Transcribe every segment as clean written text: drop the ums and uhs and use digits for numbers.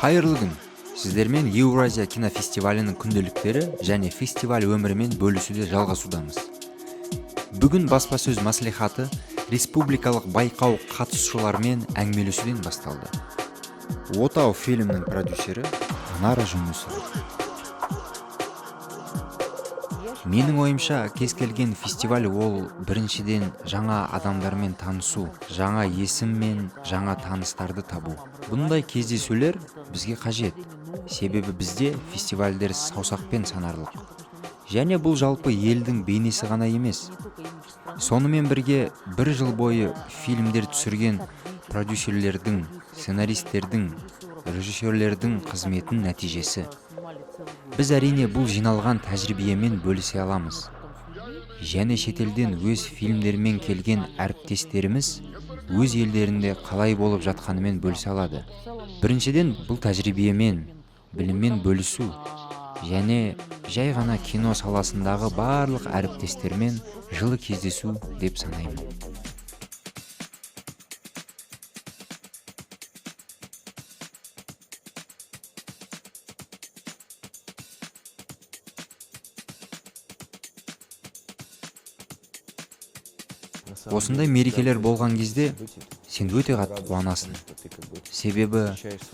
Қайырлы күн. Сіздермен Еуразия кинофестивалінің күнделіктері және фестиваль өмірімен бөлісуде жалғасудамыз. Бүгін баспасөз мәслихаты республикалық байқау қатысушыларымен әңгімелесуден басталды. Отау фильмнің продюсері Анара Жүнісова. Менің ойымша, кез келген фестиваль ол біріншіден жаңа адамдармен танысу, жаңа есім мен жаңа таныстарды табу. Бұндай кездесулер бізге қажет. Себебі бізде фестивальдер саусақпен санарлық. Және бұл жалпы елдің бейнесі ғана емес. Сонымен бірге бір жыл бойы фильмдер түсірген продюсерлердің, сценаристердің, режиссерлердің қызметін нәтижесі. Біз әрине бұл жиналған тәжірибемен бөлісе аламыз. Және шетелден өз фильмдермен келген әріптестеріміз өз елдерінде қалай болып жатқанымен бөлісе алады. Біріншіден бұл тәжірибемен, біліммен бөлісу және жай ғана кино саласындағы барлық әріптестермен жылы кездесу деп санаймын. Осындай мерекелер болған кезде сен өте қатты қуанасың. Себебі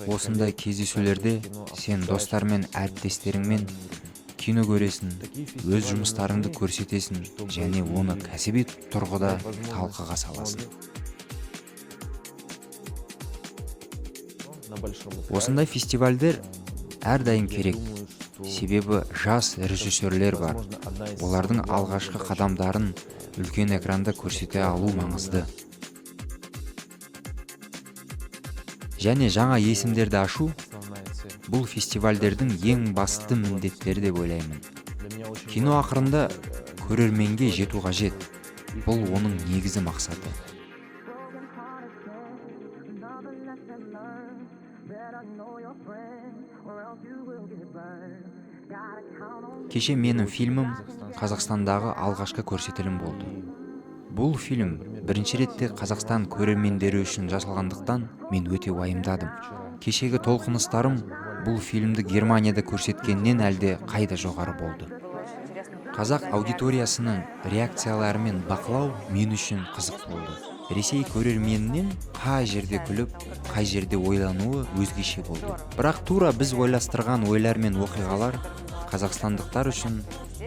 осындай кездесулерде сен достармен, әріптестеріңмен кино көресің, өз жұмыстарыңды көрсетесің және оны кәсіби тұрғыда талқыға саласың. Осындай фестивальдер әрдайым керек. Себебі жас режиссерлер бар. Олардың алғашқы қадамдарын үлкен экранда көрсете алу маңызды. Және жаңа есімдерді ашу бұл фестивальдердің ең басты міндеттері деп ойлаймын. Кино ақырында көрерменге жету қажет. Бұл оның негізі мақсаты. Кеше менің фильмім Қазақстандағы алғашқы көрсетілім болды. Бұл фильм бірінші ретте Қазақстан көрермендері үшін жасалғандықтан мен өте уайымдадым. Кешегі толқыныстарым бұл фильмді Германияда көрсеткеннен әлде қайда жоғары болды. Қазақ аудиториясының реакцияларымен бақылау мен үшін қызық болды. Ресей көрерменінен қай жерде күліп, қай жерде ойлануы өзгеше болды. Бірақ тура біз ойластырған ойлар мен оқиғалар қазақстандықтар үшін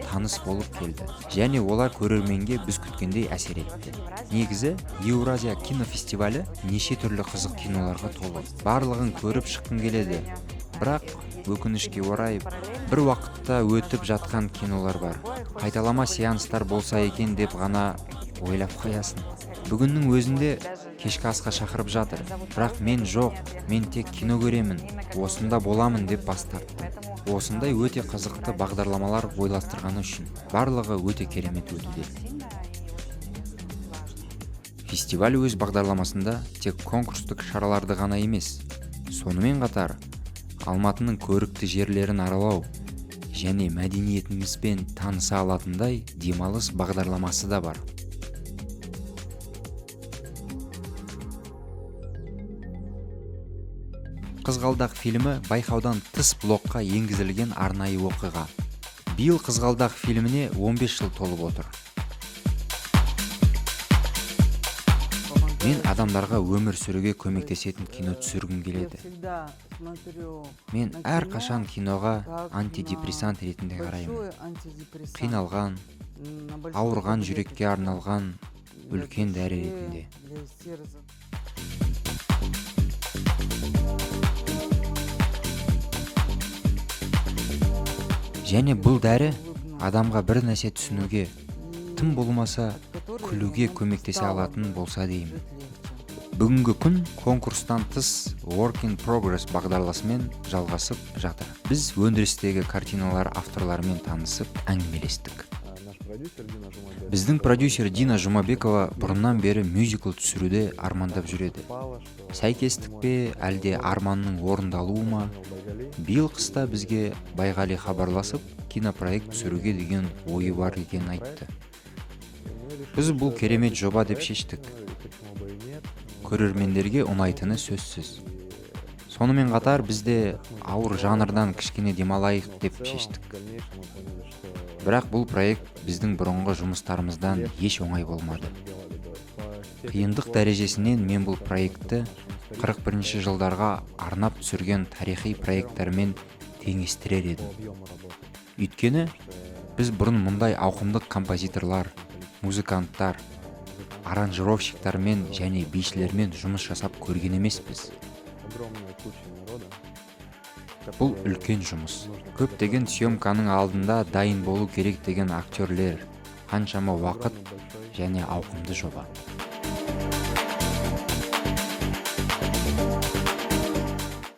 таныс болып келді. Және олар көрерменге біз күткендей әсер етті. Негізі, Еуразия кинофестивалі неше түрлі қызық киноларға толы. Барлығын көріп шыққың келеді. Бірақ өкінішке орай бір уақытта өтіп жатқан кинолар бар. Қайталама сеанстар болса екен деп ғана ойлап қоясың. Бүгіннің өзінде кешкі асқа шақырып жатыр. Бірақ мен жоқ, мен тек кино көремін, осында боламын деп бас тарттым. Осындай өте қызықты бағдарламалар ойластырғаны үшін барлығы өте керемет өтуде. Фестиваль өз бағдарламасында тек конкурстық шараларды ғана емес, сонымен қатар Алматының көрікті жерлерін аралау және мәдениетімізбен таныса алатындай демалыс бағдарламасы да бар. Қызғалдақ фильмі байқаудан тыс блокқа енгізілген арнайы оқиға. Биыл Қызғалдақ фильміне 15 жыл толып отыр. Мен адамдарға өмір сүруге көмектесетін кино түсіргім келеді. Мен әрқашан киноға антидепрессант ретінде қараймын. Қиналған, ауырған жүрекке арналған үлкен дәрі ретінде. Және бұл дәрі адамға бір нәрсе түсінуге, тым болмаса күлуге көмектесе алатын болса деймін. Бүгінгі күн конкурстан тыс Work in Progress бағдарламасымен жалғасып жатыр. Біз өндірістегі картиналар авторларымен танысып әңгімелестік. Біздің продюсер Дина Жұмабекова бұрыннан бері мюзикл түсіруде армандап жүреді. Сәйкестік пе, әлде арманның орындалуы ма? Биыл қыста бізге Байғали хабарласып, кинопроект түсіруге деген ойы бар екенін айтты. Біз бұл керемет жоба деп шештік. Көрермендерге ұнайтыны сөзсіз. Сонымен қатар бізде ауыр жанрдан кішкене демалайық деп шештік. Бірақ бұл проект біздің бұрынғы жұмыстарымыздан еш оңай болмады. Қиындық дәрежесінен мен бұл проектті 41-ші жылдарға арнап түсірген тарихи проекттармен теңестірер едім. Өйткені біз бұрын мұндай ауқымдық композиторлар, музыканттар, аранжировщиктармен және бишілермен жұмыс жасап көрген емеспіз. Бұл үлкен жұмыс. Көптеген съемканың алдында дайын болу керек деген актерлер, қаншама уақыт және ауқымды жоба.